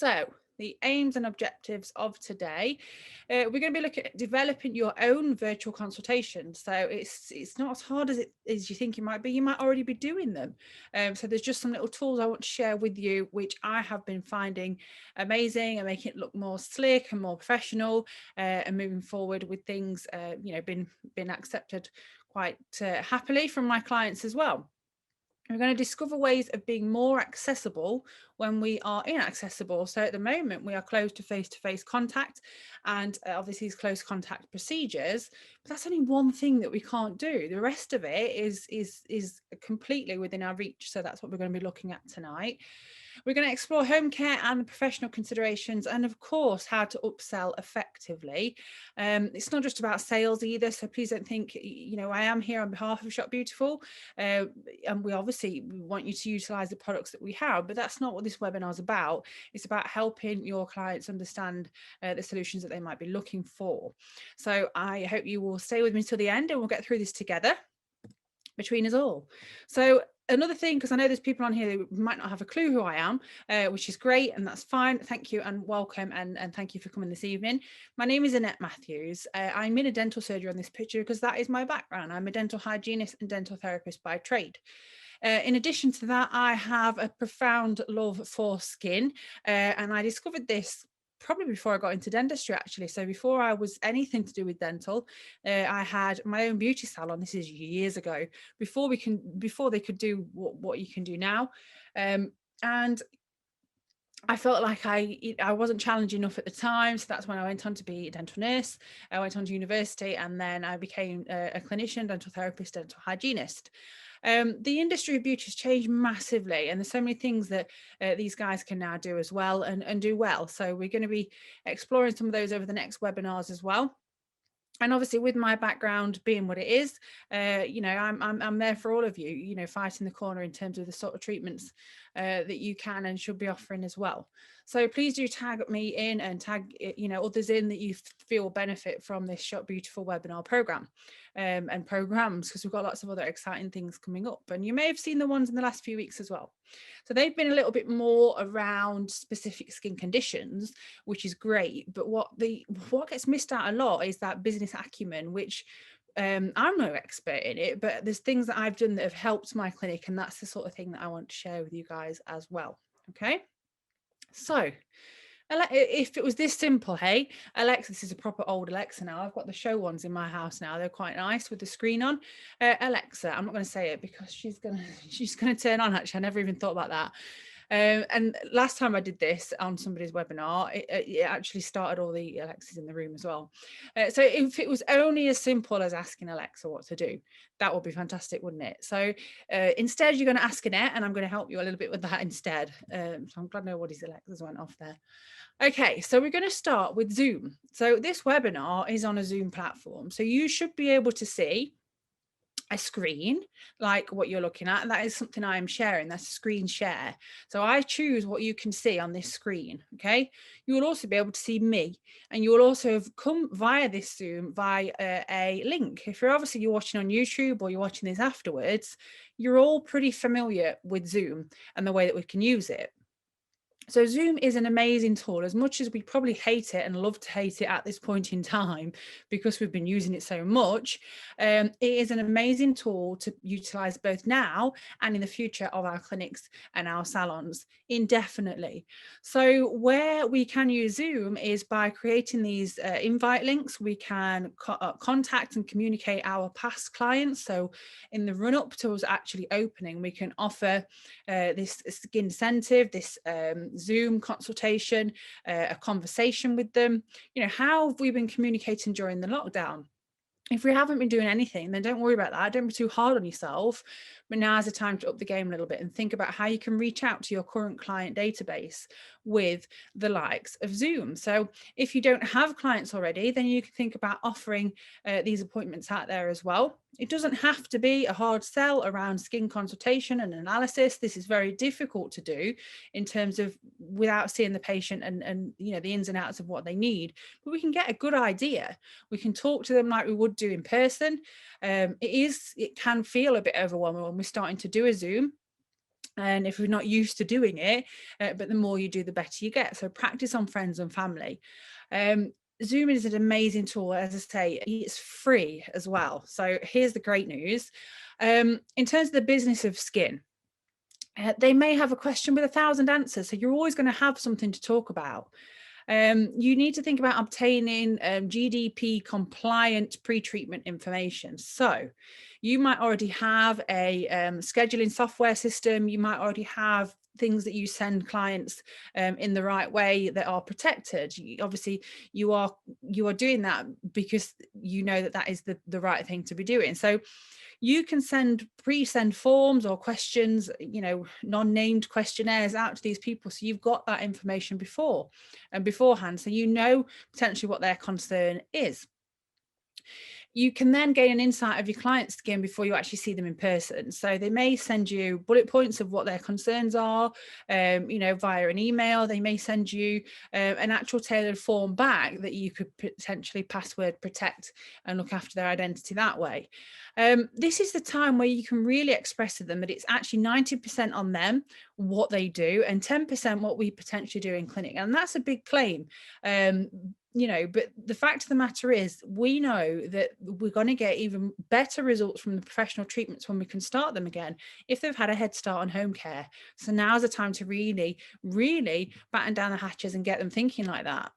So the aims and objectives of today, we're going to be looking at developing your own virtual consultations. So it's not as hard as you think it might be. You might already be doing them. So there's just some little tools I want to share with you, which I have been finding amazing and making it look more slick and more professional, and moving forward with things, been accepted quite happily from my clients as well. We're going to discover ways of being more accessible when we are inaccessible. So at the moment, we are closed to face-to-face contact, and obviously these close contact procedures, but that's only one thing that we can't do. The rest of it is completely within our reach. So that's what we're going to be looking at tonight. We're going to explore home care and professional considerations, and of course, how to upsell effectively. It's not just about sales either, so please don't think, I am here on behalf of Shop Beautiful, and we want you to utilize the products that we have, but that's not what this webinar is about. It's about helping your clients understand the solutions that they might be looking for. So I hope you will stay with me till the end, and we'll get through this together between us all. So another thing, because I know there's people on here who might not have a clue who I am, which is great, and that's fine. Thank you and welcome, and thank you for coming this evening. My name is Annette Matthews. I'm in a dental surgery on this picture because that is my background. I'm a dental hygienist and dental therapist by trade. In addition to that, I have a profound love for skin, and I discovered this probably before I got into dentistry, actually. So before I was anything to do with dental, I had my own beauty salon. This is years ago, before they could do what you can do now. And I felt like I wasn't challenged enough at the time. So that's when I went on to be a dental nurse. I went on to university, and then I became a clinician, dental therapist, dental hygienist. The industry of beauty has changed massively, and there's so many things that these guys can now do as well, and do well. So we're going to be exploring some of those over the next webinars as well. And obviously, with my background being what it is, I'm there for all of you, fighting the corner in terms of the sort of treatments that you can and should be offering as well. So please do tag me in and tag others in that you feel benefit from this Shop Beautiful webinar program, and programs, because we've got lots of other exciting things coming up, and you may have seen the ones in the last few weeks as well. So they've been a little bit more around specific skin conditions, which is great, but what gets missed out a lot is that business acumen, which I'm no expert in it, but there's things that I've done that have helped my clinic, and that's the sort of thing that I want to share with you guys as well. Okay, so if it was this simple, hey Alexa, this is a proper old Alexa now. I've got the show ones in my house now. They're quite nice with the screen on. Alexa, I'm not going to say it because she's gonna turn on. Actually, I never even thought about that. And last time I did this on somebody's webinar, it actually started all the Alexas in the room as well. So if it was only as simple as asking Alexa what to do, that would be fantastic, wouldn't it? So instead, you're going to ask Annette, and I'm going to help you a little bit with that instead. So I'm glad nobody's Alexas went off there. Okay, so we're going to start with Zoom. So this webinar is on a Zoom platform. So you should be able to see a screen like what you're looking at, and that is something I am sharing. That's a screen share. So I choose what you can see on this screen. Okay, you will also be able to see me, and you will also have come via this Zoom via a link. If you're watching on YouTube or you're watching this afterwards, you're all pretty familiar with Zoom and the way that we can use it. So Zoom is an amazing tool. As much as we probably hate it and love to hate it at this point in time because we've been using it so much, it is an amazing tool to utilize both now and in the future of our clinics and our salons indefinitely. So where we can use Zoom is by creating these invite links. We can contact and communicate our past clients. So in the run up to us actually opening, we can offer this skin incentive, this Zoom consultation, a conversation with them. How have we been communicating during the lockdown? If we haven't been doing anything, then don't worry about that. Don't be too hard on yourself. But now is the time to up the game a little bit and think about how you can reach out to your current client database with the likes of Zoom. So if you don't have clients already, then you can think about offering these appointments out there as well. It doesn't have to be a hard sell around skin consultation and analysis. This is very difficult to do in terms of without seeing the patient and the ins and outs of what they need. But we can get a good idea. We can talk to them like we would do in person. It can feel a bit overwhelming when we're starting to do a Zoom. And if we're not used to doing it, but the more you do, the better you get. So practice on friends and family. Zoom is an amazing tool. As I say, it's free as well. So here's the great news. In terms of the business of skin, they may have a question with 1,000 answers. So you're always going to have something to talk about. You need to think about obtaining GDP compliant pre-treatment information. So you might already have a scheduling software system. You might already have things that you send clients in the right way that are protected. Obviously, you are doing that because you know that that is the right thing to be doing. So you can pre-send forms or questions, non-named questionnaires out to these people. So you've got that information beforehand. So you know potentially what their concern is. You can then gain an insight of your client's skin before you actually see them in person. So they may send you bullet points of what their concerns are, via an email. They may send you an actual tailored form back that you could potentially password protect and look after their identity that way. This is the time where you can really express to them that it's actually 90% on them, what they do, and 10% what we potentially do in clinic. And that's a big claim. But the fact of the matter is, we know that we're going to get even better results from the professional treatments when we can start them again, if they've had a head start on home care. So now's the time to really, really batten down the hatches and get them thinking like that.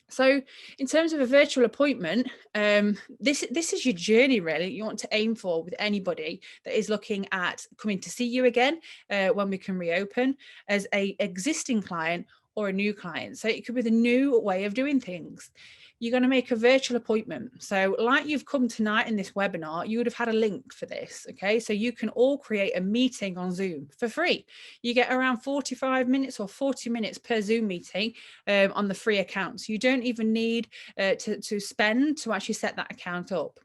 So in terms of a virtual appointment, this is your journey really you want to aim for with anybody that is looking at coming to see you again when we can reopen, as a existing client or a new client. So it could be the new way of doing things. You're going to make a virtual appointment. So like you've come tonight in this webinar, you would have had a link for this. Okay, so you can all create a meeting on Zoom for free. You get around 45 minutes or 40 minutes per Zoom meeting on the free account. So you don't even need to spend to actually set that account up.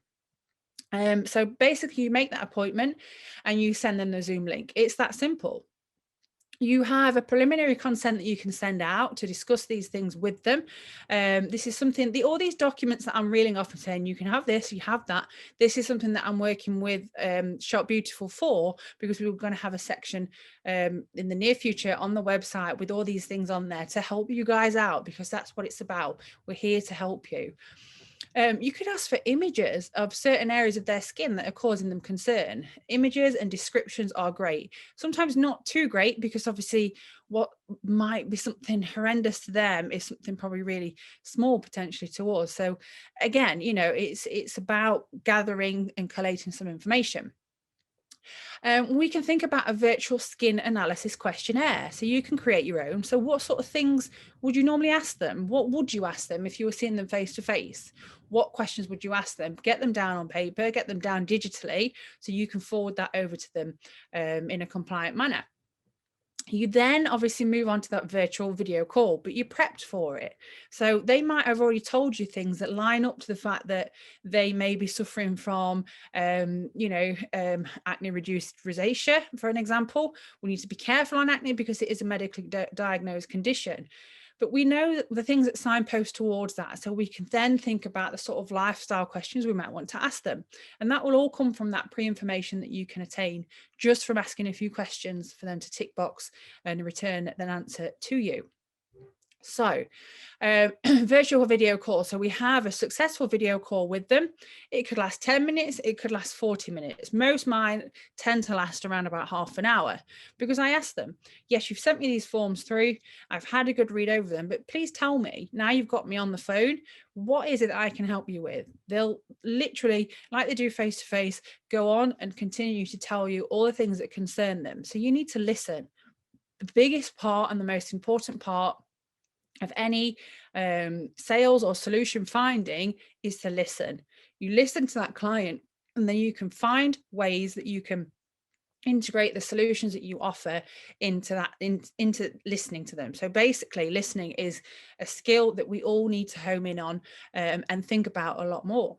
So basically you make that appointment and you send them the Zoom link. It's that simple. You have a preliminary consent that you can send out to discuss these things with them. This is something, all these documents that I'm reeling off and saying, you can have this, you have that. This is something that I'm working with Shop Beautiful for, because we're going to have a section in the near future on the website with all these things on there to help you guys out, because that's what it's about. We're here to help you. You could ask for images of certain areas of their skin that are causing them concern. Images and descriptions are great. Sometimes not too great, because obviously what might be something horrendous to them is something probably really small potentially to us. So again, it's about gathering and collating some information. We can think about a virtual skin analysis questionnaire. So you can create your own. So what sort of things would you normally ask them? What would you ask them if you were seeing them face to face? What questions would you ask them? Get them down on paper, get them down digitally, so you can forward that over to them in a compliant manner. You then obviously move on to that virtual video call, but you're prepped for it. So they might have already told you things that line up to the fact that they may be suffering from, acne-reduced rosacea, for an example. We need to be careful on acne because it is a medically diagnosed condition. But we know the things that signpost towards that, so we can then think about the sort of lifestyle questions we might want to ask them. And that will all come from that pre-information that you can attain just from asking a few questions for them to tick box and return an answer to you. So virtual video call. So we have a successful video call with them. It could last 10 minutes. It could last 40 minutes. Most mine tend to last around about half an hour, because I ask them, yes, you've sent me these forms through. I've had a good read over them, but please tell me, now you've got me on the phone, what is it that I can help you with? They'll literally, like they do face to face, go on and continue to tell you all the things that concern them. So you need to listen. The biggest part and the most important part of any sales or solution finding is to listen. You listen to that client, and then you can find ways that you can integrate the solutions that you offer into that, into listening to them. So basically, listening is a skill that we all need to home in on and think about a lot more.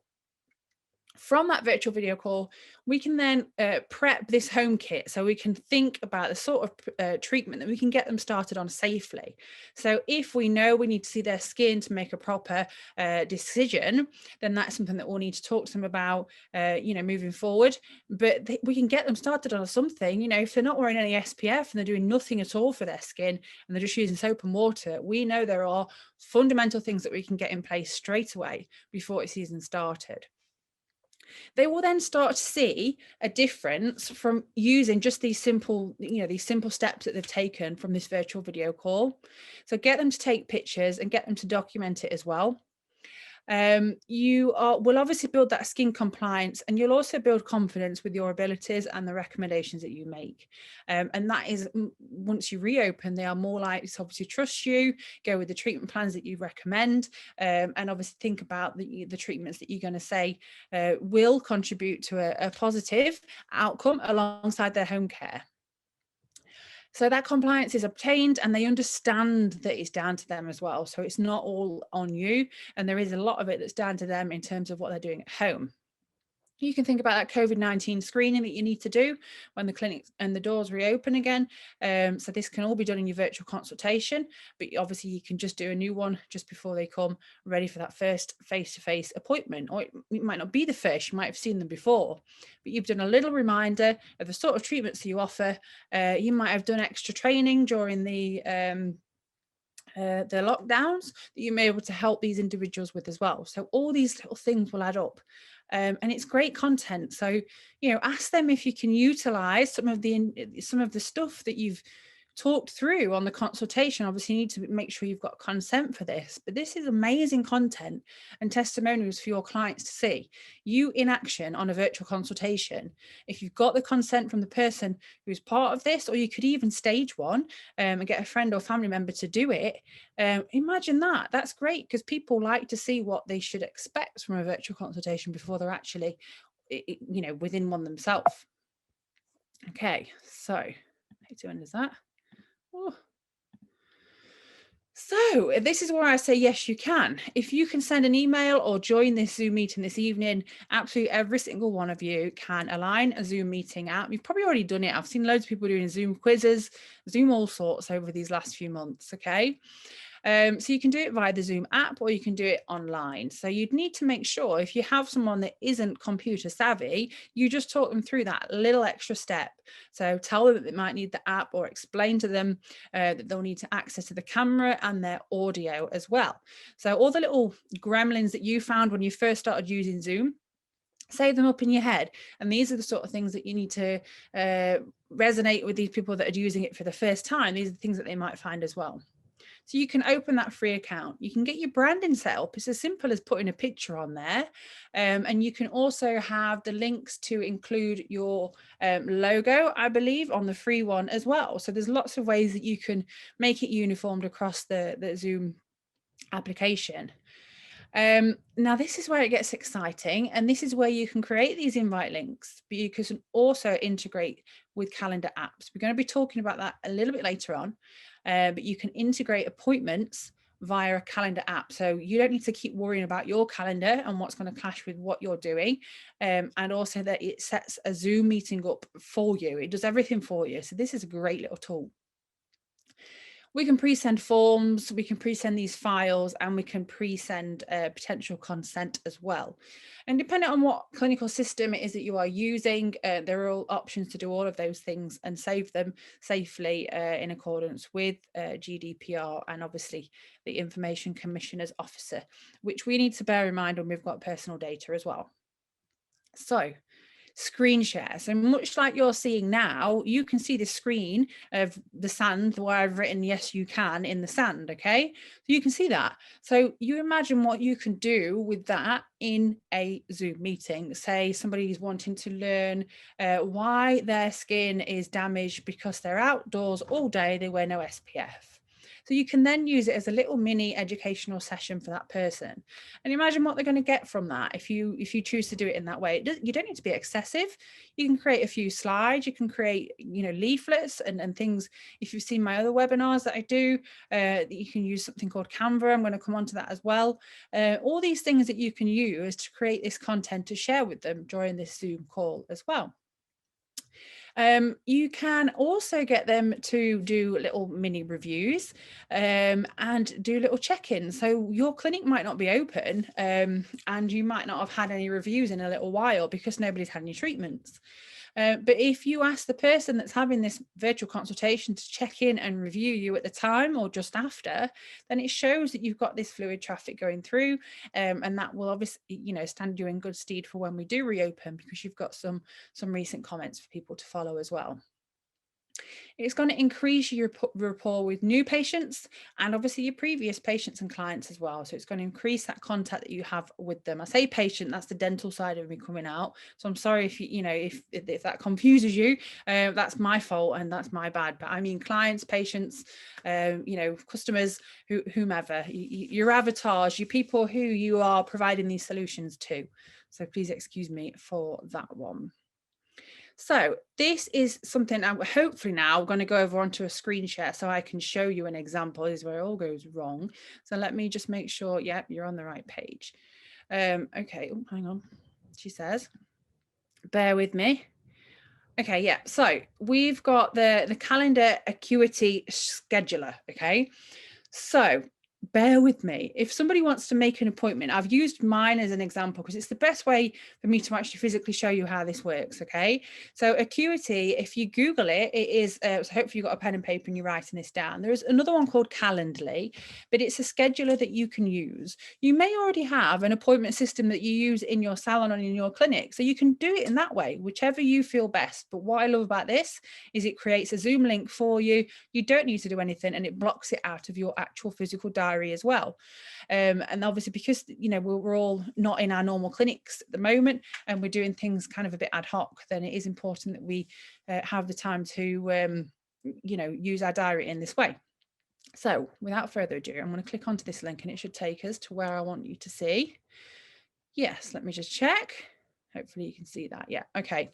From that virtual video call, we can then prep this home kit, so we can think about the sort of treatment that we can get them started on safely. So if we know we need to see their skin to make a proper decision, then that's something that we'll need to talk to them about, moving forward. But we can get them started on something. If they're not wearing any SPF and they're doing nothing at all for their skin and they're just using soap and water, we know there are fundamental things that we can get in place straight away before it's even started. They will then start to see a difference from using just these simple steps that they've taken from this virtual video call. So get them to take pictures and get them to document it as well. You will obviously build that skin compliance, and you'll also build confidence with your abilities and the recommendations that you make. And that is, once you reopen, they are more likely to obviously trust you, go with the treatment plans that you recommend, and obviously think about the treatments that you're going to say will contribute to a positive outcome alongside their home care. So that compliance is obtained and they understand that it's down to them as well. So it's not all on you. And there is a lot of it that's down to them in terms of what they're doing at home. You can think about that COVID-19 screening that you need to do when the clinics and the doors reopen again. So this can all be done in your virtual consultation, but obviously you can just do a new one just before they come ready for that first face-to-face appointment. Or it might not be the first, you might have seen them before, but you've done a little reminder of the sort of treatments that you offer. You might have done extra training during the lockdowns that you may be able to help these individuals with as well. So all these little things will add up. And it's great content. So, ask them if you can utilize some of the stuff that you've talked through on the consultation. Obviously, you need to make sure you've got consent for this, but this is amazing content and testimonials for your clients to see you in action on a virtual consultation. If you've got the consent from the person who's part of this, or you could even stage one and get a friend or family member to do it. Imagine that. That's great, because people like to see what they should expect from a virtual consultation before they're actually, within one themselves. Okay, so how doing is that? Oh. So this is where I say, yes, you can. If you can send an email or join this Zoom meeting this evening, absolutely every single one of you can align a Zoom meeting out. You've probably already done it. I've seen loads of people doing Zoom quizzes, Zoom all sorts over these last few months, okay? So you can do it via the Zoom app, or you can do it online. So you'd need to make sure, if you have someone that isn't computer savvy, you just talk them through that little extra step. So tell them that they might need the app, or explain to them that they'll need to access to the camera and their audio as well. So all the little gremlins that you found when you first started using Zoom, save them up in your head. And these are the sort of things that you need to resonate with these people that are using it for the first time. These are the things that they might find as well. So you can open that free account. You can get your branding set up. It's as simple as putting a picture on there. And you can also have the links to include your logo, I believe, on the free one as well. So there's lots of ways that you can make it uniformed across the Zoom application. Now this is where it gets exciting, and this is where you can create these invite links, but you can also integrate with calendar apps. We're going to be talking about that a little bit later on, but you can integrate appointments via a calendar app. So you don't need to keep worrying about your calendar and what's going to clash with what you're doing. And also that it sets a Zoom meeting up for you. It does everything for you. So this is a great little tool. We can pre-send forms, we can pre-send these files, and we can pre-send potential consent as well. And depending on what clinical system it is that you are using, there are all options to do all of those things and save them safely in accordance with GDPR and obviously the Information Commissioner's Officer, which we need to bear in mind when we've got personal data as well. So screen share. So much like you're seeing now, you can see the screen of the sand where I've written yes you can in the sand. Okay, so you can see that. So you imagine what you can do with that in a Zoom meeting. Say somebody's wanting to learn why their skin is damaged because they're outdoors all day, they wear no SPF. So you can then use it as a little mini educational session for that person. And imagine what they're going to get from that if you choose to do it in that way. You don't need to be excessive. You can create a few slides, you can create, leaflets and things. If you've seen my other webinars that I do, you can use something called Canva. I'm going to come on to that as well. All these things that you can use to create this content to share with them during this Zoom call as well. You can also get them to do little mini reviews and do little check-ins. So your clinic might not be open and you might not have had any reviews in a little while because nobody's had any treatments. But if you ask the person that's having this virtual consultation to check in and review you at the time or just after, then it shows that you've got this fluid traffic going through, and that will obviously, stand you in good stead for when we do reopen, because you've got some recent comments for people to follow as well. It's going to increase your rapport with new patients and obviously your previous patients and clients as well. So it's going to increase that contact that you have with them. I say patient, that's the dental side of me coming out. So I'm sorry if if that confuses you, that's my fault and that's my bad. But I mean clients, patients, customers, whomever, your avatars, your people who you are providing these solutions to. So please excuse me for that one. So this is something I'm hopefully now going to go over onto a screen share so I can show you an example. This is where it all goes wrong. So let me just make sure, yeah, you're on the right page. Okay, oh, hang on. She says, bear with me. Okay, yeah, so we've got the calendar acuity scheduler, okay? So bear with me. If somebody wants to make an appointment, I've used mine as an example because it's the best way for me to actually physically show you how this works, okay? So Acuity, if you Google it, it is, so hopefully you've got a pen and paper and you're writing this down. There's another one called Calendly, but it's a scheduler that you can use. You may already have an appointment system that you use in your salon or in your clinic, so you can do it in that way, whichever you feel best. But what I love about this is it creates a Zoom link for you. You don't need to do anything and it blocks it out of your actual physical diary as well. And obviously because we're all not in our normal clinics at the moment and we're doing things kind of a bit ad hoc, then it is important that we have the time to use our diary in this way. So without further ado, I'm going to click onto this link and it should take us to where I want you to see. Yes, let me just check. Hopefully you can see that. Yeah. Okay.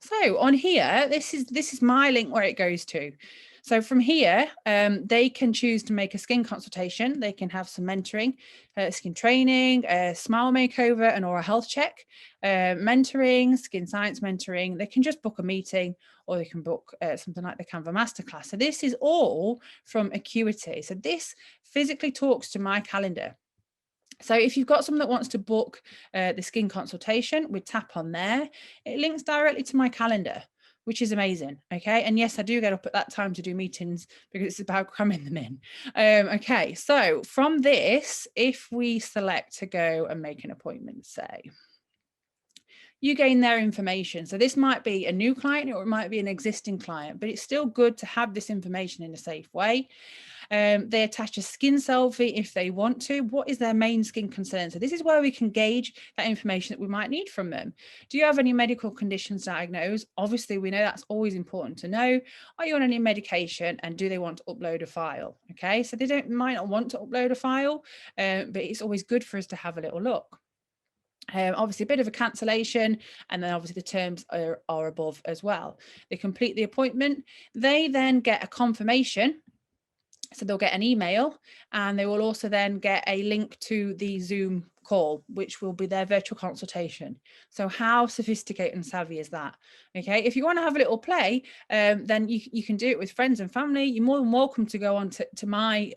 So on here, this is my link where it goes to. So from here, they can choose to make a skin consultation. They can have some mentoring, skin training, smile makeover, an oral health check, mentoring, skin science mentoring. They can just book a meeting or they can book something like the Canva Masterclass. So this is all from Acuity. So this physically talks to my calendar. So if you've got someone that wants to book the skin consultation, we tap on there. It links directly to my calendar, which is amazing. Okay. And yes, I do get up at that time to do meetings because it's about cramming them in. Okay. So from this, if we select to go and make an appointment, say, you gain their information. So this might be a new client or it might be an existing client, but it's still good to have this information in a safe way. They attach a skin selfie if they want to. What is their main skin concern? So this is where we can gauge that information that we might need from them. Do you have any medical conditions diagnosed? Obviously, we know that's always important to know. Are you on any medication and do they want to upload a file? Okay, so they might not want to upload a file, but it's always good for us to have a little look. Obviously a bit of a cancellation, and then obviously the terms are above as well. They complete the appointment. They then get a confirmation. So they'll get an email and they will also then get a link to the Zoom call, which will be their virtual consultation. So how sophisticated and savvy is that? Okay, if you want to have a little play, then you can do it with friends and family. You're more than welcome to go on to my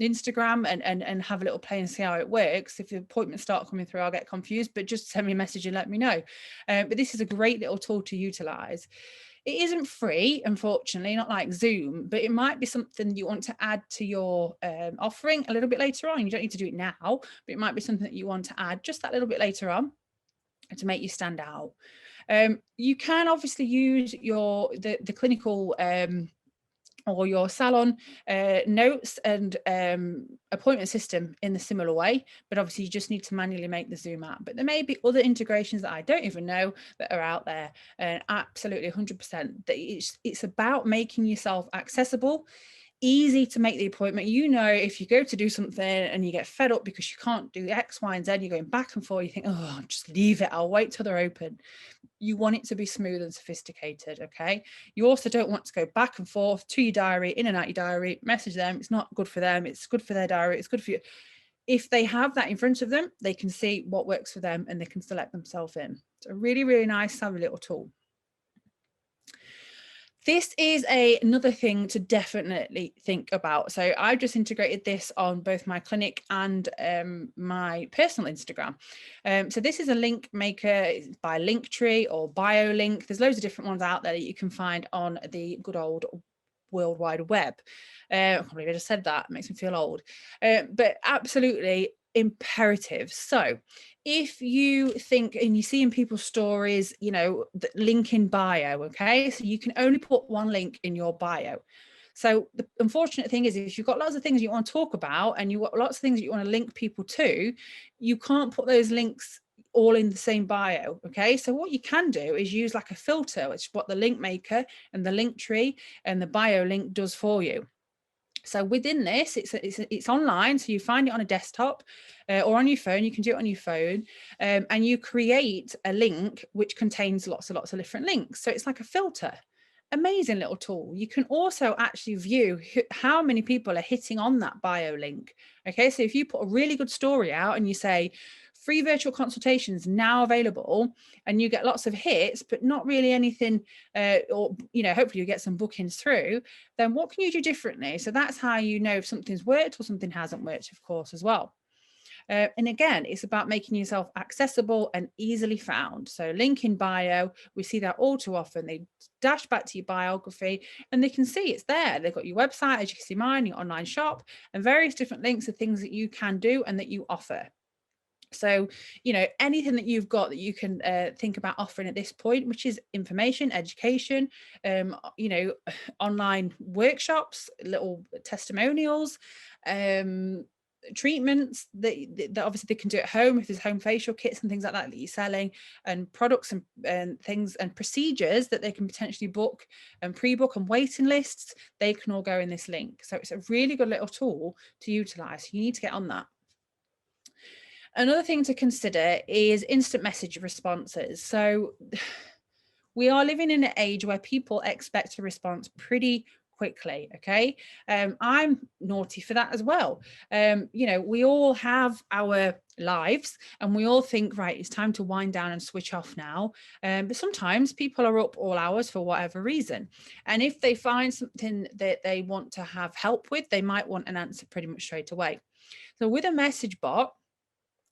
Instagram and have a little play and see how it works. If the appointments start coming through, I'll get confused, but just send me a message and let me know. But this is a great little tool to utilize. It isn't free, unfortunately, not like Zoom, but it might be something you want to add to your offering a little bit later on. You don't need to do it now, but it might be something that you want to add just that little bit later on to make you stand out. You can obviously use the clinical or your salon notes and appointment system in the similar way, but obviously you just need to manually make the Zoom app. But there may be other integrations that I don't even know that are out there, and absolutely 100%. It's about making yourself accessible. easy to make the appointment. You know, if you go to do something and you get fed up because you can't do X, Y, and Z, you're going back and forth, you think, oh, just leave it, I'll wait till they're open. You want it to be smooth and sophisticated, okay? You also don't want to go back and forth to your diary, in and out your diary, message them. It's not good for them. It's good for their diary. It's good for you. If they have that in front of them, they can see what works for them and they can select themselves in. It's a really, really nice, savvy little tool. This is another thing to definitely think about. So I've just integrated this on both my clinic and my personal Instagram. So this is a link maker by Linktree or BioLink. There's loads of different ones out there that you can find on the good old World Wide Web. I can't believe I just said that. It makes me feel old. But absolutely imperative. So if you think and you see in people's stories, you know, the link in bio, okay, so you can only put one link in your bio. So the unfortunate thing is, if you've got lots of things you want to talk about and you've got lots of things that you want to link people to, you can't put those links all in the same bio. Okay, so what you can do is use like a filter, which is what the link maker and the link tree and the bio link does for you. So within this, it's online, so you find it on a desktop or on your phone. You can do it on your phone, and you create a link which contains lots and lots of different links. So it's like a filter. Amazing little tool. You can also actually view how many people are hitting on that bio link. Okay, so if you put a really good story out and you say free virtual consultations now available, and you get lots of hits but not really anything, or you know, hopefully you get some bookings through, then what can you do differently? So that's how you know if something's worked or something hasn't worked, of course, as well. And again, it's about making yourself accessible and easily found. So link in bio, we see that all too often. They dash back to your biography and they can see it's there. They've got your website, as you can see mine, your online shop, and various different links of things that you can do and that you offer. So, you know, anything that you've got that you can think about offering at this point, which is information, education, you know, online workshops, little testimonials, treatments that obviously they can do at home, if there's home facial kits and things like that you're selling, and products and things and procedures that they can potentially book and pre-book and waiting lists, they can all go in this link. So it's a really good little tool to utilize. You need to get on that. Another thing to consider is instant message responses. So we are living in an age where people expect a response pretty quickly. Okay. I'm naughty for that as well. You know, we all have our lives and we all think, right, it's time to wind down and switch off now. But sometimes people are up all hours for whatever reason. And if they find something that they want to have help with, they might want an answer pretty much straight away. So with a message bot,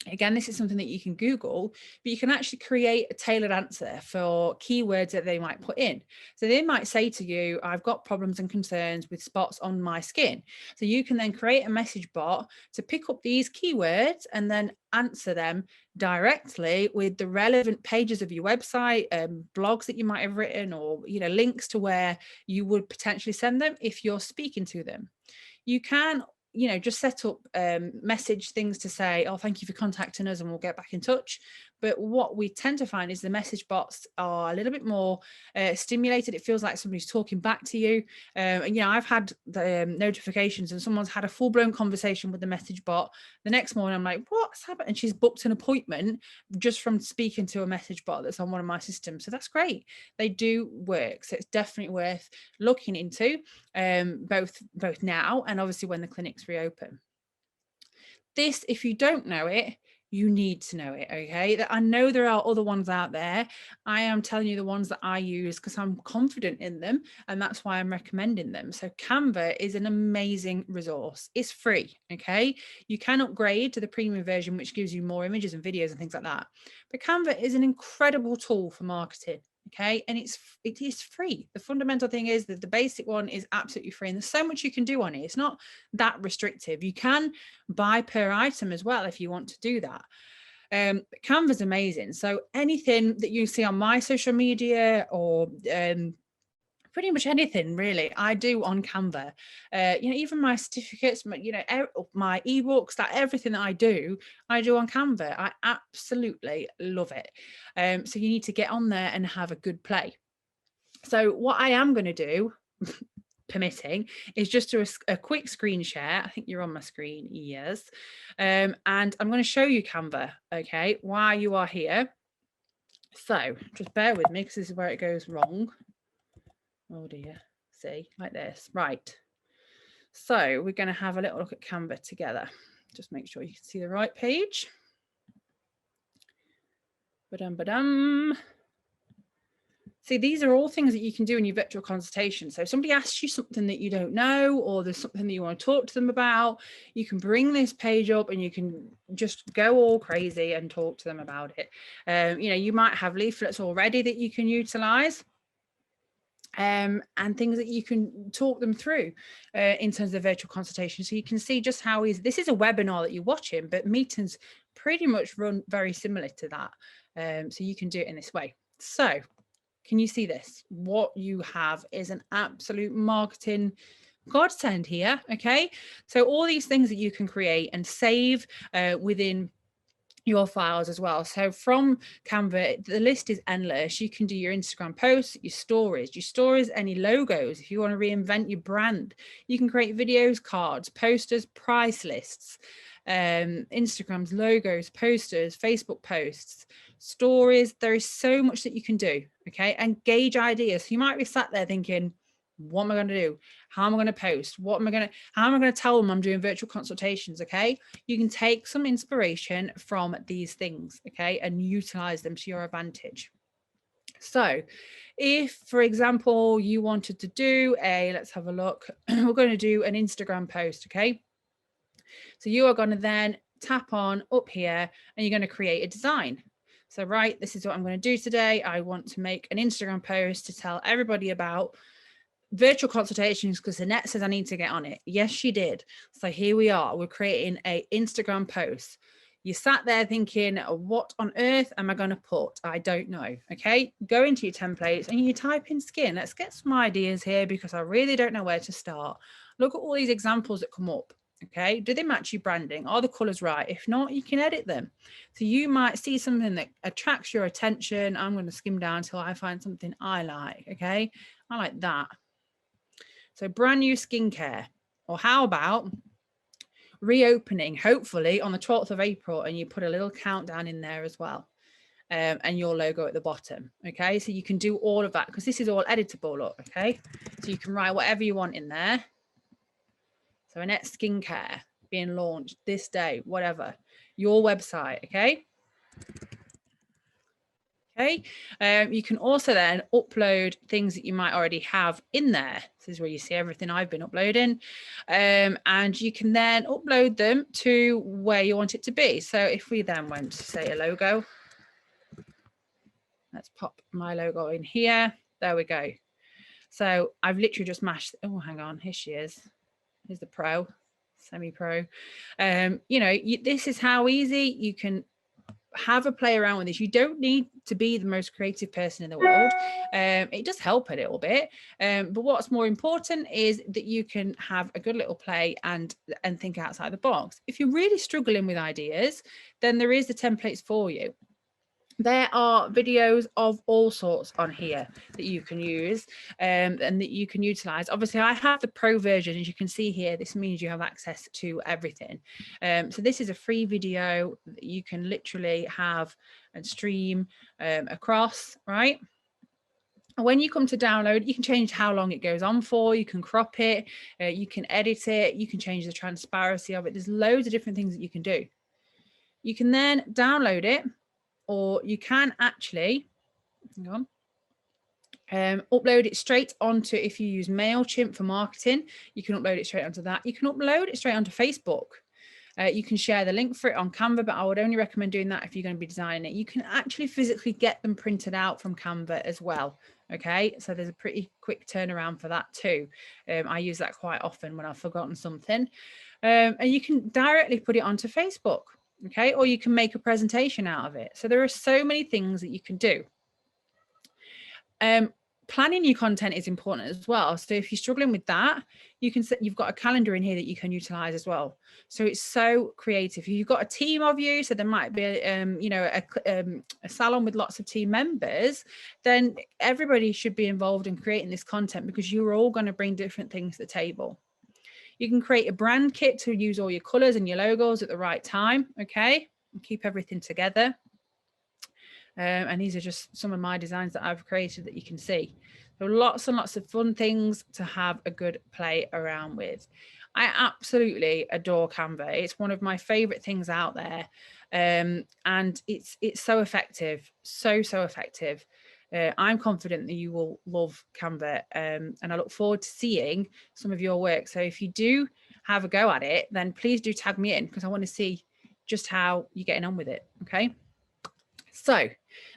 again, this is something that you can Google, but you can actually create a tailored answer for keywords that they might put in. So they might say to you, I've got problems and concerns with spots on my skin. So you can then create a message bot to pick up these keywords and then answer them directly with the relevant pages of your website, blogs that you might have written, or, you know, links to where you would potentially send them if you're speaking to them. You can, you know, just set up message things to say, oh, thank you for contacting us and we'll get back in touch. But what we tend to find is the message bots are a little bit more stimulated. It feels like somebody's talking back to you. And, you know, I've had the notifications and someone's had a full-blown conversation with the message bot. The next morning, I'm like, what's happened? And she's booked an appointment just from speaking to a message bot that's on one of my systems. So that's great. They do work. So it's definitely worth looking into, both now and obviously when the clinics reopen. This, if you don't know it, you need to know it. Okay, I know there are other ones out there. I am telling you the ones that I use because I'm confident in them, and that's why I'm recommending them. So Canva is an amazing resource. It's free. Okay, you can upgrade to the premium version, which gives you more images and videos and things like that, but Canva is an incredible tool for marketing. Okay, and it is free. The fundamental thing is that the basic one is absolutely free, and there's so much you can do on it. It's not that restrictive. You can buy per item as well if you want to do that. Canva's amazing. So anything that you see on my social media or pretty much anything really I do on Canva, you know, even my certificates, my, you know, my ebooks, that everything that I do on Canva. I absolutely love it. So you need to get on there and have a good play. So what I am going to do permitting, is just a quick screen share. I think you're on my screen, yes. And I'm going to show you Canva, okay, while you are here. So just bear with me because this is where it goes wrong. Oh dear, see, like this, right. So we're going to have a little look at Canva together. Just make sure you can see the right page. Ba-dum. See, these are all things that you can do in your virtual consultation. So if somebody asks you something that you don't know, or there's something that you want to talk to them about, you can bring this page up and you can just go all crazy and talk to them about it. You know, you might have leaflets already that you can utilize. And things that you can talk them through in terms of virtual consultation. So you can see just how easy, this is a webinar that you're watching, but meetings pretty much run very similar to that. So you can do it in this way. So can you see this? What you have is an absolute marketing godsend here, okay? So all these things that you can create and save within your files as well. So from Canva, the list is endless. You can do your Instagram posts, your stories, any logos. If you want to reinvent your brand, you can create videos, cards, posters, price lists, Instagram's logos, posters, Facebook posts, stories. There is so much that you can do, okay? And gauge ideas. So you might be sat there thinking, what am I going to do? How am I going to post? How am I going to tell them I'm doing virtual consultations? Okay. You can take some inspiration from these things, okay, and utilize them to your advantage. So if, for example, you wanted to do let's have a look. We're going to do an Instagram post. Okay. So you are going to then tap on up here and you're going to create a design. So, right, this is what I'm going to do today. I want to make an Instagram post to tell everybody about virtual consultations because Annette says I need to get on it. Yes, she did. So here we are. We're creating an Instagram post. You sat there thinking, what on earth am I going to put? I don't know. Okay, go into your templates and you type in skin. Let's get some ideas here because I really don't know where to start. Look at all these examples that come up. Okay, do they match your branding? Are the colors right? If not, you can edit them. So you might see something that attracts your attention. I'm going to skim down until I find something I like. Okay, I like that. So brand new skincare, or how about reopening, hopefully on the 12th of April, and you put a little countdown in there as well, and your logo at the bottom. Okay, so you can do all of that because this is all editable. Look, okay, so you can write whatever you want in there. So Annette Skincare being launched this day, whatever, your website. Okay. Okay, you can also then upload things that you might already have in there. This is where you see everything I've been uploading, and you can then upload them to where you want it to be. So if we then went to say a logo, let's pop my logo in here. There we go. So I've literally just mashed. Oh, hang on, here she is. Here's the pro, semi-pro. You know, this is how easy you can have a play around with this. You don't need to be the most creative person in the world. It does help a little bit, but what's more important is that you can have a good little play and think outside the box. If you're really struggling with ideas, then there is the templates for you. There are videos of all sorts on here that you can use and that you can utilize. Obviously, I have the pro version, as you can see here. This means you have access to everything. So this is a free video that you can literally have and stream across, right? And when you come to download, you can change how long it goes on for. You can crop it, you can edit it, you can change the transparency of it. There's loads of different things that you can do. You can then download it, or you can actually, hang on, upload it straight onto, if you use MailChimp for marketing, you can upload it straight onto that. You can upload it straight onto Facebook. You can share the link for it on Canva, but I would only recommend doing that if you're going to be designing it. You can actually physically get them printed out from Canva as well. Okay, so there's a pretty quick turnaround for that too. I use that quite often when I've forgotten something. And you can directly put it onto Facebook. Okay, or you can make a presentation out of it. So there are so many things that you can do. planning your content is important as well. So if you're struggling with that, you can set, you've got a calendar in here that you can utilize as well. So it's so creative. You've got a team of you, so there might be a salon with lots of team members, then everybody should be involved in creating this content, because you're all going to bring different things to the table. You can create a brand kit to use all your colors and your logos at the right time. Okay, and keep everything together. And these are just some of my designs that I've created that you can see. So lots and lots of fun things to have a good play around with. I absolutely adore Canva. It's one of my favorite things out there. And it's so effective, so effective. I'm confident that you will love Canva, and I look forward to seeing some of your work. So if you do have a go at it, then please do tag me in, because I want to see just how you're getting on with it. Okay. So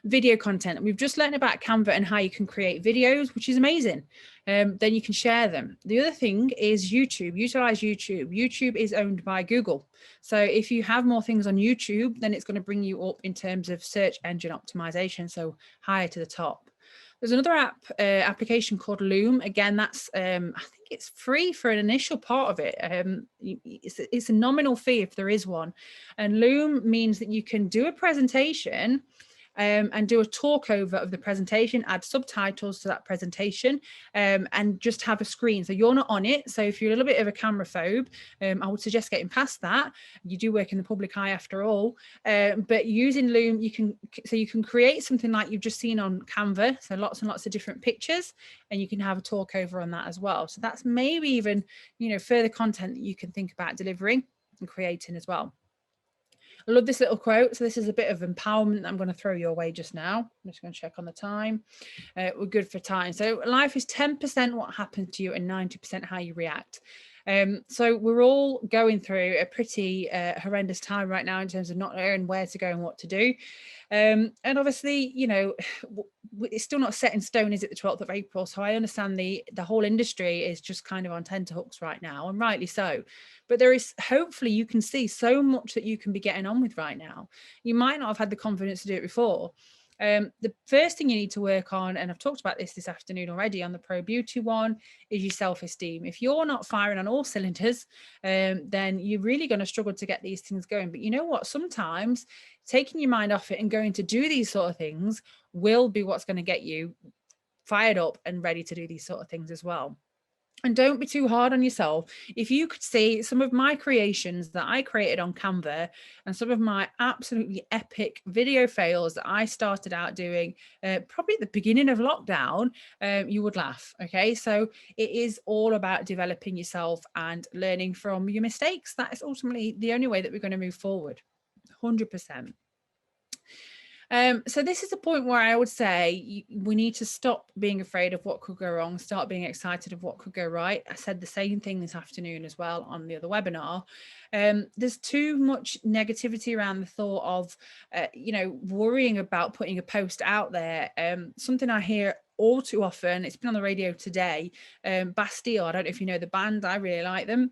video content, we've just learned about Canva and how you can create videos, which is amazing. Then you can share them. The other thing is YouTube. Utilize YouTube. YouTube is owned by Google. So if you have more things on YouTube, then it's going to bring you up in terms of search engine optimization, so higher to the top. There's another application called Loom. Again, that's I think it's free for an initial part of it. It's a nominal fee if there is one. And Loom means that you can do a presentation and do a talk over of the presentation, add subtitles to that presentation, and just have a screen. So you're not on it. So if you're a little bit of a camera phobe, I would suggest getting past that. You do work in the public eye after all. But using Loom, you can create something like you've just seen on Canva. So lots and lots of different pictures, and you can have a talk over on that as well. So that's maybe even, further content that you can think about delivering and creating as well. I love this little quote. So this is a bit of empowerment that I'm going to throw your way just now. I'm just going to check on the time. We're good for time. So life is 10% what happens to you and 90% how you react. So we're all going through a pretty horrendous time right now in terms of not knowing where to go and what to do. And obviously, it's still not set in stone, is it, the 12th of April? So I understand the whole industry is just kind of on tenterhooks right now, and rightly so. But there is, hopefully you can see so much that you can be getting on with right now. You might not have had the confidence to do it before. The first thing you need to work on, and I've talked about this afternoon already on the Pro Beauty one, is your self-esteem. If you're not firing on all cylinders, then you're really going to struggle to get these things going. But you know what? Sometimes taking your mind off it and going to do these sort of things will be what's going to get you fired up and ready to do these sort of things as well. And don't be too hard on yourself. If you could see some of my creations that I created on Canva and some of my absolutely epic video fails that I started out doing probably at the beginning of lockdown, you would laugh. Okay, so it is all about developing yourself and learning from your mistakes. That is ultimately the only way that we're going to move forward. 100%. So this is a point where I would say we need to stop being afraid of what could go wrong, start being excited of what could go right. I said the same thing this afternoon as well on the other webinar. There's too much negativity around the thought of, worrying about putting a post out there. Something I hear all too often, it's been on the radio today, Bastille, I don't know if you know the band, I really like them.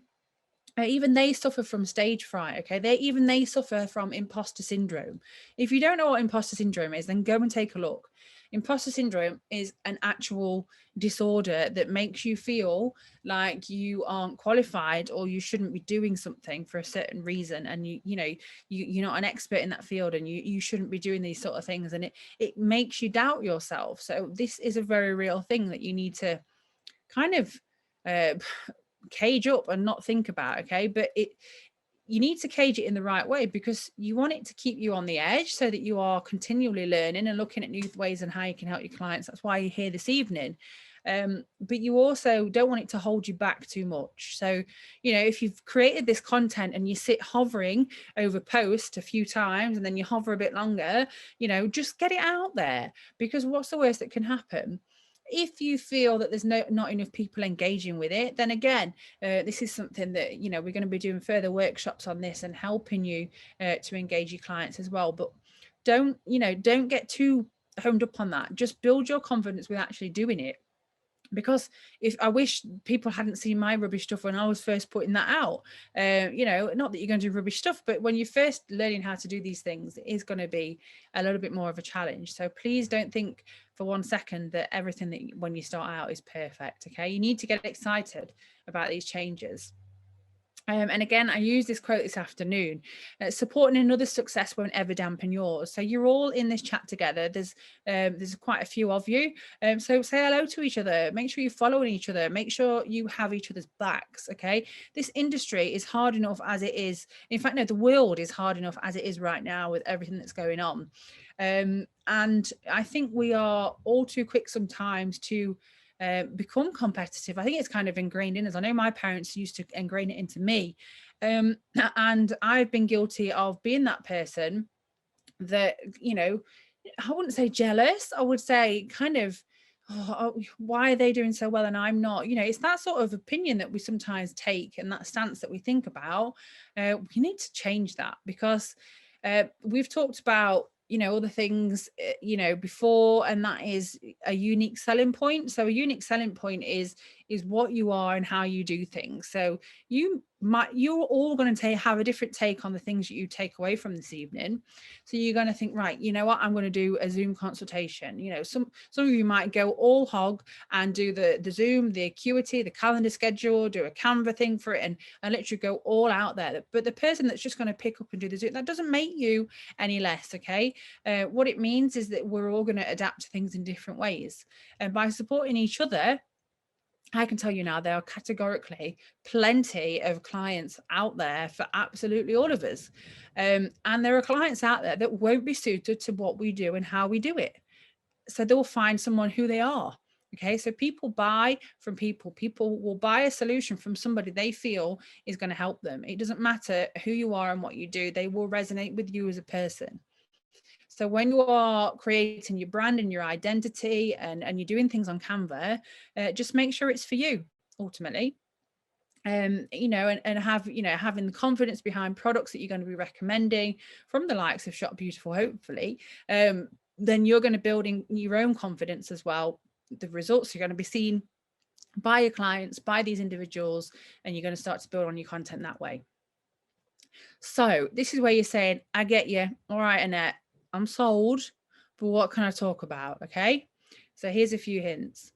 Even they suffer from stage fright. Okay, they suffer from imposter syndrome. If you don't know what imposter syndrome is, then go and take a look. Imposter syndrome is an actual disorder that makes you feel like you aren't qualified or you shouldn't be doing something for a certain reason, and you're not an expert in that field, and you shouldn't be doing these sort of things, and it makes you doubt yourself. So this is a very real thing that you need to kind of cage up and not think about. Okay, but you need to cage it in the right way, because you want it to keep you on the edge so that you are continually learning and looking at new ways and how you can help your clients. That's why you're here this evening. But you also don't want it to hold you back too much. So, if you've created this content and you sit hovering over post a few times and then you hover a bit longer, just get it out there, because what's the worst that can happen? If you feel that there's not enough people engaging with it, then again, this is something that, we're going to be doing further workshops on this and helping you to engage your clients as well. But don't get too honed up on that. Just build your confidence with actually doing it. Because if I wish people hadn't seen my rubbish stuff when I was first putting that out, not that you're going to do rubbish stuff, but when you're first learning how to do these things, it is going to be a little bit more of a challenge. So please don't think for one second that everything that when you start out is perfect. Okay, you need to get excited about these changes. And again, I use this quote this afternoon: supporting another's success won't ever dampen yours. So you're all in this chat together. There's quite a few of you. So say hello to each other. Make sure you're following each other. Make sure you have each other's backs. Okay. This industry is hard enough as it is. In fact, no, the world is hard enough as it is right now with everything that's going on. And I think we are all too quick sometimes to become competitive. I think it's kind of ingrained in us. I know my parents used to ingrain it into me, and I've been guilty of being that person that, I wouldn't say jealous, I would say kind of, why are they doing so well and I'm not? It's that sort of opinion that we sometimes take, and that stance that we think about. We need to change that, because we've talked about other things before, and that is a unique selling point. So a unique selling point is what you are and how you do things. So you're all going to have a different take on the things that you take away from this evening. So you're going to think, right, you know what, I'm going to do a Zoom consultation. Some of you might go all hog and do the Zoom, the acuity, the calendar schedule, do a Canva thing for it, and literally go all out there. But the person that's just going to pick up and do the Zoom, that doesn't make you any less. Okay. What it means is that we're all going to adapt to things in different ways, and by supporting each other, I can tell you now, there are categorically plenty of clients out there for absolutely all of us. And there are clients out there that won't be suited to what we do and how we do it. So they'll find someone who they are. Okay, so people buy from people. People will buy a solution from somebody they feel is going to help them. It doesn't matter who you are and what you do, they will resonate with you as a person. So when you are creating your brand and your identity, and you're doing things on Canva, just make sure it's for you ultimately. And having the confidence behind products that you're going to be recommending from the likes of Shop Beautiful, hopefully, then you're going to build in your own confidence as well. The results are going to be seen by your clients, by these individuals, and you're going to start to build on your content that way. So this is where you're saying, I get you. All right, Annette, I'm sold, but what can I talk about? Okay. So here's a few hints.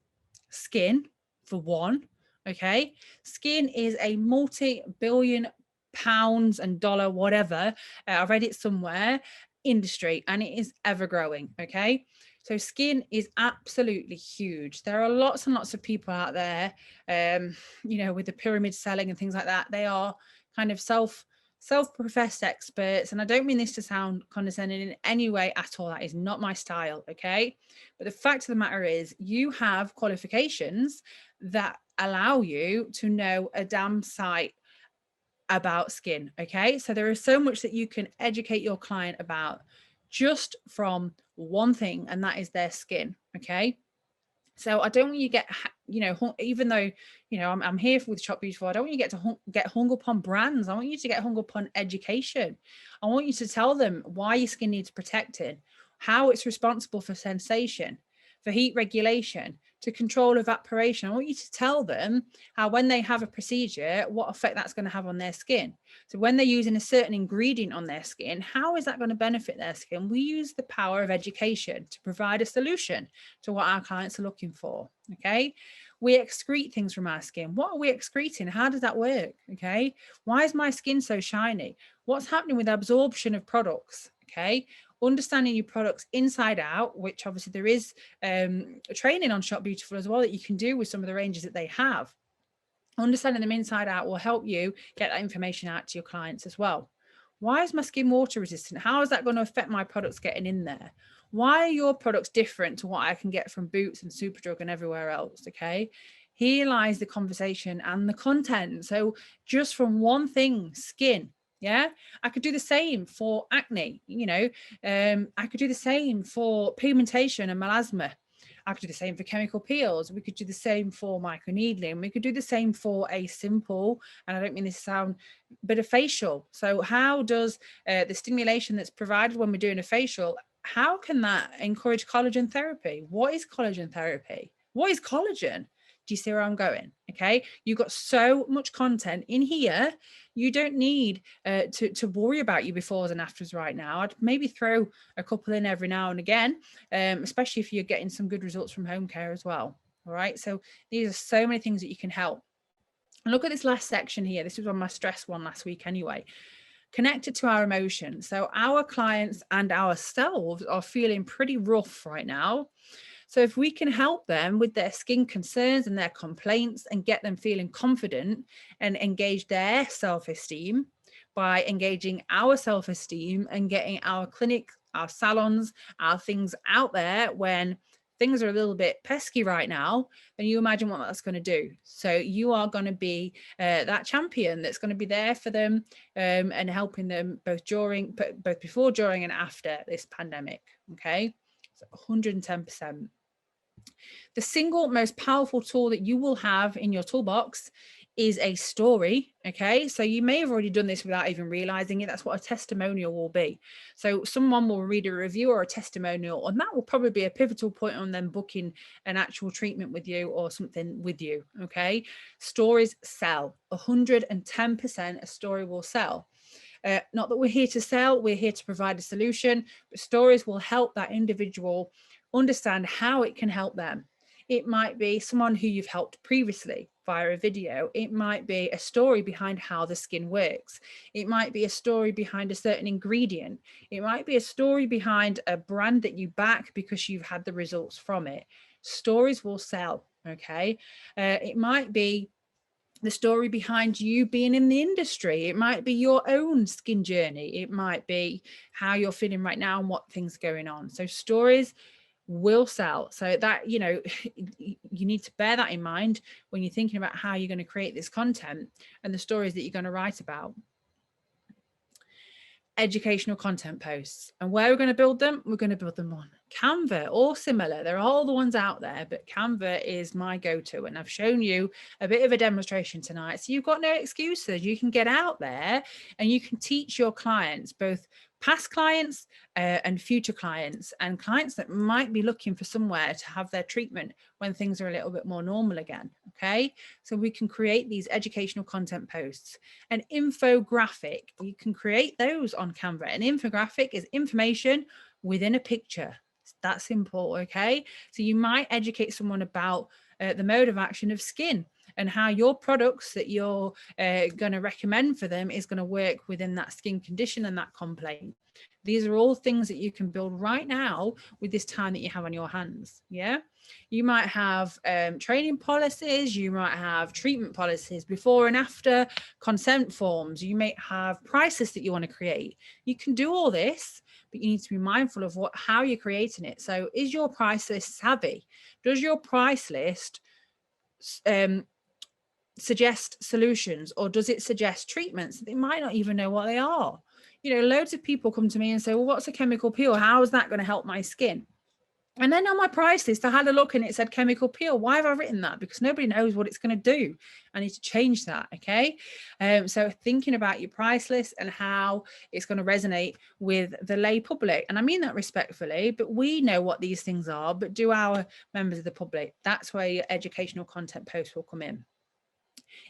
Skin, for one. Okay. Skin is a multi-billion pounds and dollar, whatever, I read it somewhere, industry, and it is ever growing. Okay. So skin is absolutely huge. There are lots and lots of people out there, with the pyramid selling and things like that. They are kind of self-professed experts, and I don't mean this to sound condescending in any way at all. That is not my style. Okay. But the fact of the matter is, you have qualifications that allow you to know a damn sight about skin. Okay. So there is so much that you can educate your client about just from one thing, and that is their skin. Okay. So I don't want you to get, even though, I'm here with Shop Beautiful, I don't want you to get hung up on brands. I want you to get hung up on education. I want you to tell them why your skin needs protecting, how it's responsible for sensation, for heat regulation, to control evaporation. I want you to tell them how, when they have a procedure, what effect that's going to have on their skin. So when they're using a certain ingredient on their skin, how is that going to benefit their skin? We use the power of education to provide a solution to what our clients are looking for. Okay. We excrete things from our skin. What are we excreting? How does that work? Okay. Why is my skin so shiny? What's happening with absorption of products? Okay. Understanding your products inside out, which obviously there is training on Shop Beautiful as well that you can do with some of the ranges that they have. Understanding them inside out will help you get that information out to your clients as well. Why is my skin water resistant? How is that going to affect my products getting in there? Why are your products different to what I can get from Boots and Superdrug and everywhere else? Okay. Here lies the conversation and the content. So just from one thing, skin. Yeah, I could do the same for acne, I could do the same for pigmentation and melasma. I could do the same for chemical peels. We could do the same for microneedling. We could do the same for a simple, and I don't mean this to sound, but a facial. So how does the stimulation that's provided when we're doing a facial, how can that encourage collagen therapy? What is collagen therapy? What is collagen? Do you see where I'm going? Okay, you've got so much content in here. You don't need to worry about your befores and afters right now. I'd maybe throw a couple in every now and again, especially if you're getting some good results from home care as well. All right, so these are so many things that you can help. And look at this last section here. This was on my stress one last week anyway. Connected to our emotions. So our clients and ourselves are feeling pretty rough right now. So if we can help them with their skin concerns and their complaints and get them feeling confident and engage their self-esteem by engaging our self-esteem and getting our clinic, our salons, our things out there when things are a little bit pesky right now, then you imagine what that's going to do. So you are going to be that champion that's going to be there for them and helping them both before, during, and after this pandemic. Okay, so 110%. The single most powerful tool that you will have in your toolbox is a story. Okay, so you may have already done this without even realizing it. That's what a testimonial will be. So someone will read a review or a testimonial, and that will probably be a pivotal point on them booking an actual treatment with you or something with you. Okay, stories sell. 110% a story will sell. Not that we're here to sell, we're here to provide a solution, but stories will help that individual understand how it can help them. It might be someone who you've helped previously via a video. It might be a story behind how the skin works. It might be a story behind a certain ingredient. It might be a story behind a brand that you back because you've had the results from it. Stories will sell, okay? It might be the story behind you being in the industry. It might be your own skin journey. It might be how you're feeling right now and what things are going on. So stories will sell. So that, you know, you need to bear that in mind when you're thinking about how you're going to create this content and the stories that you're going to write about. Educational content posts. And where we're going to build them, we're going to build them on Canva or similar. They're all the ones out there, but Canva is my go-to, and I've shown you a bit of a demonstration tonight, so you've got no excuses. You can get out there and you can teach your clients, both past clients and future clients, and clients that might be looking for somewhere to have their treatment when things are a little bit more normal again. Okay, so we can create these educational content posts. An infographic, you can create those on Canva. An infographic is information within a picture. It's that simple. Okay, so you might educate someone about the mode of action of skin and how your products that you're going to recommend for them is going to work within that skin condition and that complaint. These are all things that you can build right now with this time that you have on your hands. Yeah, you might have training policies, you might have treatment policies, before and after, consent forms, you may have price lists that you want to create. You can do all this, but you need to be mindful of how you're creating it. So is your price list savvy? Does your price list suggest solutions, or does it suggest treatments? They might not even know what they are. You know, loads of people come to me and say, well, what's a chemical peel? How is that going to help my skin? And then on my price list, I had a look and it said chemical peel. Why have I written that? Because nobody knows what it's going to do. I need to change that. Okay. So thinking about your price list and how it's going to resonate with the lay public. And I mean that respectfully, but we know what these things are, but do our members of the public? That's where your educational content post will come in.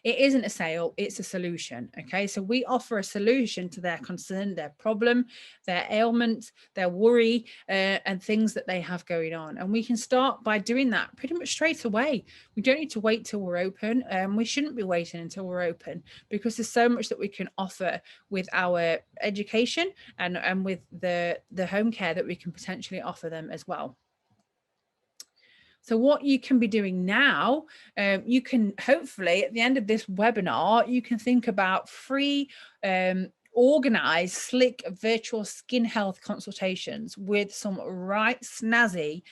It isn't a sale, it's a solution. Okay, so we offer a solution to their concern, their problem, their ailment, their worry, and things that they have going on. And we can start by doing that pretty much straight away. We don't need to wait till we're open. We shouldn't be waiting until we're open, because there's so much that we can offer with our education and with the home care that we can potentially offer them as well. So what you can be doing now, you can hopefully at the end of this webinar, you can think about free, organized, slick virtual skin health consultations with some right snazzy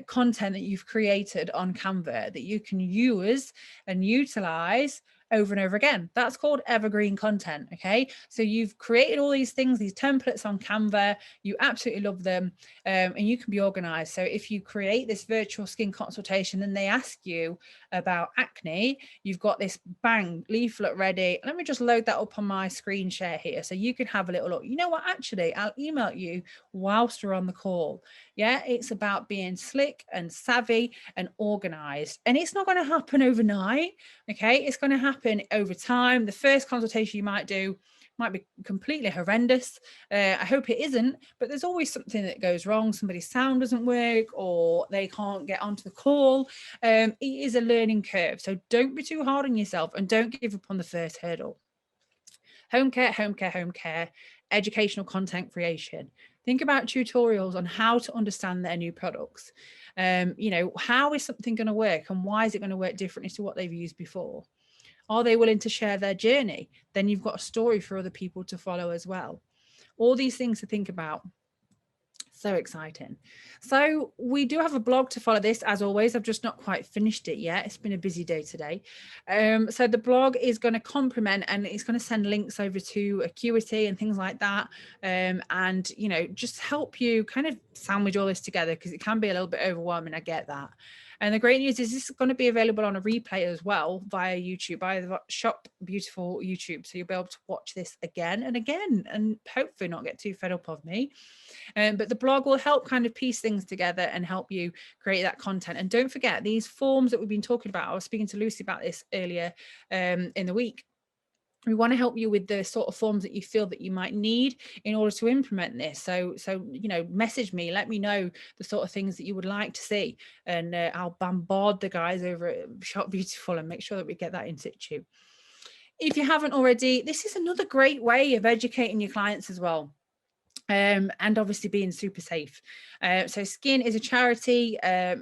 content that you've created on Canva that you can use and utilize over and over again. That's called evergreen content. Okay, so you've created all these things, these templates on Canva, you absolutely love them, and you can be organized. So if you create this virtual skin consultation and they ask you about acne, you've got this bang leaflet ready. Let me just load that up on my screen share here so you can have a little look. You know what, actually I'll email you whilst we're on the call. Yeah, it's about being slick and savvy and organized, and it's not going to happen overnight. Okay, it's going to happen over time. The first consultation you might do might be completely horrendous. I hope it isn't, but there's always something that goes wrong. Somebody's sound doesn't work or they can't get onto the call. It is a learning curve. So don't be too hard on yourself and don't give up on the first hurdle. Home care, home care, home care, educational content creation. Think about tutorials on how to understand their new products. You know, how is something going to work and why is it going to work differently to what they've used before? Are they willing to share their journey? Then you've got a story for other people to follow as well. All these things to think about. So exciting. So we do have a blog to follow this, as always. I've just not quite finished it yet. It's been a busy day today. So the blog is going to complement and it's going to send links over to Acuity and things like that. And, you know, just help you kind of sandwich all this together because it can be a little bit overwhelming. I get that. And the great news is this is going to be available on a replay as well via YouTube, via the Shop Beautiful YouTube. So you'll be able to watch this again and again and hopefully not get too fed up of me. But the blog will help kind of piece things together and help you create that content. And don't forget these forms that we've been talking about. I was speaking to Lucy about this earlier in the week. We want to help you with the sort of forms that you feel that you might need in order to implement this. So you know, message me, let me know the sort of things that you would like to see, and I'll bombard the guys over at Shop Beautiful and make sure that we get that in situ. If you haven't already, this is another great way of educating your clients as well. And obviously being super safe. So Skin is a charity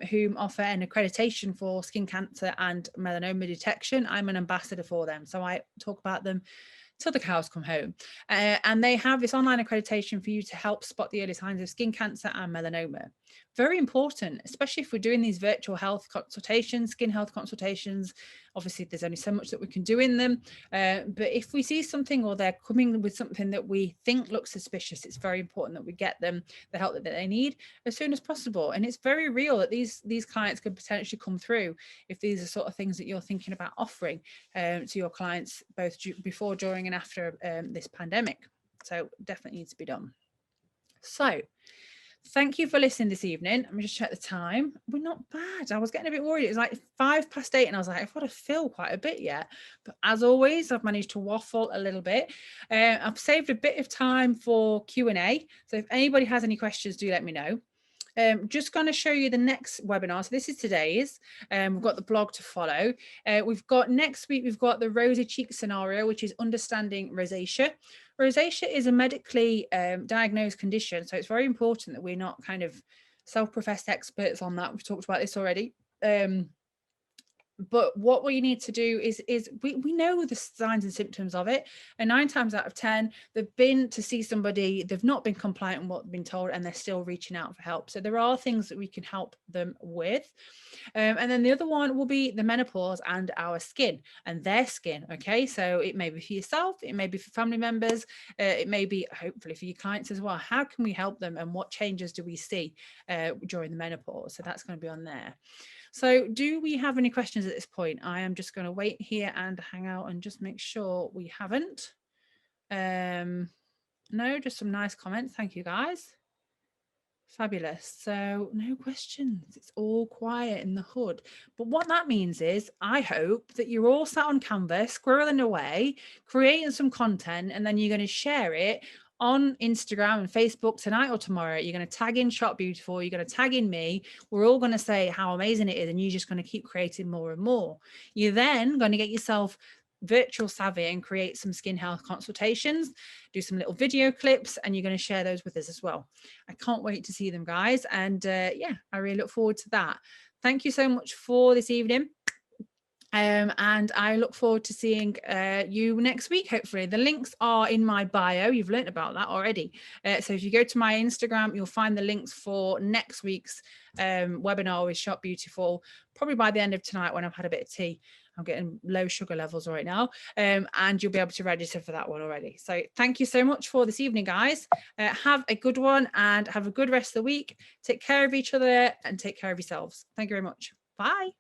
whom offer an accreditation for skin cancer and melanoma detection. I'm an ambassador for them, so I talk about them till the cows come home. And they have this online accreditation for you to help spot the early signs of skin cancer and melanoma. Very important, especially if we're doing these virtual health consultations, skin health consultations. Obviously, there's only so much that we can do in them. But if we see something or they're coming with something that we think looks suspicious, it's very important that we get them the help that they need as soon as possible. And it's very real that these clients could potentially come through if these are sort of things that you're thinking about offering to your clients, both before, during, and after this pandemic. So definitely needs to be done. So thank you for listening this evening. Let me just check the time. We're not bad. I was getting a bit worried. It was like 8:05 and I was like, I've got to fill quite a bit yet. But as always, I've managed to waffle a little bit. I've saved a bit of time for Q&A. So if anybody has any questions, do let me know. Just going to show you the next webinar. So this is today's. We've got the blog to follow. We've got next week, we've got the rosy cheek scenario, which is understanding rosacea. Rosacea is a medically diagnosed condition. So it's very important that we're not kind of self-professed experts on that. We've talked about this already. But what we need to do is we know the signs and symptoms of it, and 9 times out of 10 they've been to see somebody, they've not been compliant with what they've been told, and they're still reaching out for help. So there are things that we can help them with. And then the other one will be the menopause and our skin and their skin. Okay, so it may be for yourself, it may be for family members, it may be hopefully for your clients as well. How can we help them, and what changes do we see during the menopause? So that's going to be on there. So do we have any questions at this point? I am just going to wait here and hang out and just make sure we haven't. No, just some nice comments. Thank you, guys. Fabulous. So no questions. It's all quiet in the hood. But what that means is I hope that you're all sat on Canva, squirreling away, creating some content, and then you're going to share it on Instagram and Facebook tonight or tomorrow. You're going to tag in Shop Beautiful. You're going to tag in me. We're all going to say how amazing it is. And you're just going to keep creating more and more. You're then going to get yourself virtual savvy and create some skin health consultations, do some little video clips, and you're going to share those with us as well. I can't wait to see them, guys. And yeah, I really look forward to that. Thank you so much for this evening. And I look forward to seeing you next week, hopefully. The links are in my bio. You've learned about that already. So if you go to my Instagram, you'll find the links for next week's webinar with Shop Beautiful, probably by the end of tonight when I've had a bit of tea. I'm getting low sugar levels right now. And you'll be able to register for that one already. So thank you so much for this evening, guys. Have a good one and have a good rest of the week. Take care of each other and take care of yourselves. Thank you very much. Bye.